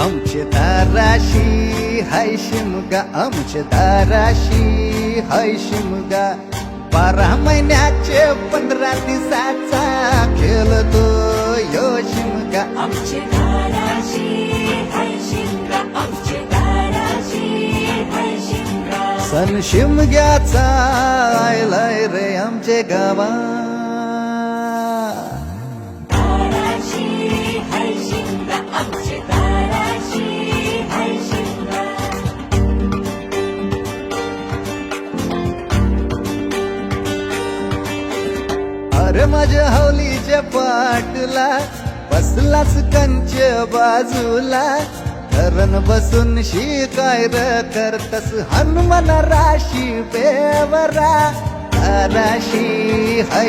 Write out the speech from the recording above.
आमचे दाराशी हाय शिमगा, आमचे दाराशी हाय शिमगा. 12 महिन्याचे 15 दिवसाचा खेळतो यो शिमगा. आमचे दाराशी हाय शिमगा, आमचे दाराशी हाय शिमगा. सण शिमग्याचा आयलाय रे आमचे गावा. दाराशी हाय शिमगा, आमचे दाराशी हाय शिमगा. अरे माझ्या हौलीच्या पाटला बसलाच कंच बाजूला. धरण बसून शिकाय र करतस हनुमान राशी बेवरा. राशी हाय